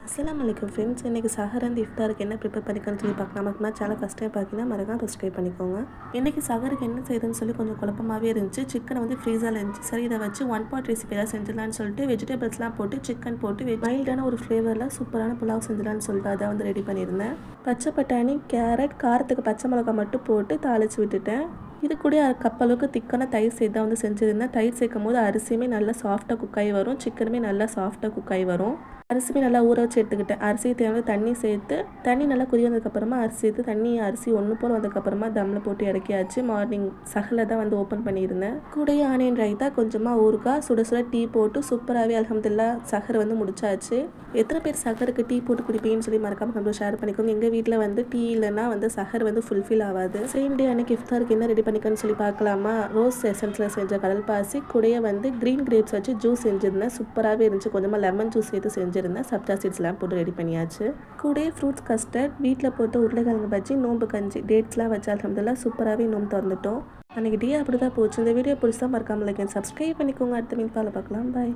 அஸ்ஸலாமு அலைக்கும் ஃப்ரெண்ட்ஸ். இன்றைக்கி சஹர் அண்ட் இஃப்தாருக்கு என்ன ப்ரிப்பேர் பண்ணிக்கணும்னு சொல்லி பார்க்கலாம். நமக்கு நான் சேனல் ஃபஸ்ட் டைம் பார்த்தீங்கன்னா மறக்காம சப்ஸ்கிரைப் பண்ணிக்கோங்க. இன்றைக்கி சஹருக்கு என்ன செய்யுதுன்னு சொல்லி கொஞ்சம் குழப்பமாகவே இருந்துச்சு. சிக்கனை வந்து ஃப்ரீஸரில் இருந்துச்சு. சரி, இதை வச்சு ஒன் பாட் ரெசிபி ஏதாவது செஞ்சிடலான்னு சொல்லிட்டு வெஜிடபிள்ஸ்லாம் போட்டு சிக்கன் போட்டு மைல்டான ஒரு ஃப்ளேவரில் சூப்பரான புலாவ் செஞ்சிடலான்னு சொல்லிட்டு அதை வந்து ரெடி பண்ணியிருந்தேன். பச்சை பட்டாணி, கேரட், காரத்துக்கு பச்சை மிளகாய் மட்டும் போட்டு தாளித்து விட்டுட்டேன். இது கூட கப்பளவுக்கு திக்கான தயிர் சேர்த்து தான் வந்து செஞ்சுருந்தேன். தயிர் சேர்க்கும் போது அரிசியுமே நல்லா சாஃப்டாக குக்காகி வரும், சிக்கனுமே நல்லா சாஃப்டாக குக்காகி வரும். அரிசியுமே நல்லா ஊற வச்சு எடுத்துக்கிட்டேன். அரிசி தேவை தண்ணி சேர்த்து தண்ணி நல்லா கொதி வந்ததுக்கப்புறமா அரிசி சேர்த்து அரிசி ஒன்று போல் வந்ததுக்கப்புறமா தம்மில் போட்டு இறக்கியாச்சு. மார்னிங் சஹரில் தான் வந்து ஓப்பன் பண்ணியிருந்தேன். கூடயே ஆனியன் ரைத்தா, கொஞ்சமாக ஊறுகாய், சுட சுட டீ போட்டு சூப்பராகவே அல்ஹம்துலில்லாஹ் சஹர் வந்து முடிச்சாச்சு. எத்தனை பேர் சஹருக்கு டீ போட்டு குடிப்பீங்கன்னு சொல்லி மறக்காம நம்மளோட ஷேர் பண்ணிக்கோங்க. எங்கள் வீட்டில் வந்து டீ இல்லைன்னா வந்து சஹர் வந்து ஃபுல்ஃபில் ஆகாது. சேம் டே அன்னைக்கு இஃப்தாருக்கு என்ன ரெடி பண்ணிக்கணும்னு சொல்லி பார்க்கலாமா. ரோஸ் எசன்ஸில் செஞ்ச கடல் பாசி கூடயே வந்து க்ரீன் கிரேப்ஸ் வச்சு ஜூஸ் செஞ்சுருந்தேன். சூப்பராகவே இருந்துச்சு. கொஞ்சமாக லெமன் ஜூஸ் சேர்த்து செஞ்சுருந்தேன். சப்ஜா சீட்ஸ்லாம் போட்டு ரெடி பண்ணியாச்சு. கூடயே ஃப்ரூட்ஸ் கஸ்டர்ட், வீட்டில் போட்டு உருளைக்கிழங்கு பஜ்ஜி, நோம்பு கஞ்சி, டேட்ஸ்லாம் வச்சு அல்ஹம்துலில்லாஹ் சூப்பராகவே நோம்பு திறந்துட்டோம். அன்றைக்கி டே அப்படி தான் போச்சு. இந்த வீடியோ பிடிச்சா மறக்காம லைக் அண்ட் சப்ஸ்கிரைப் பண்ணிக்கோங்க. அடுத்த மீன் பார்க்கலாம். பாய்.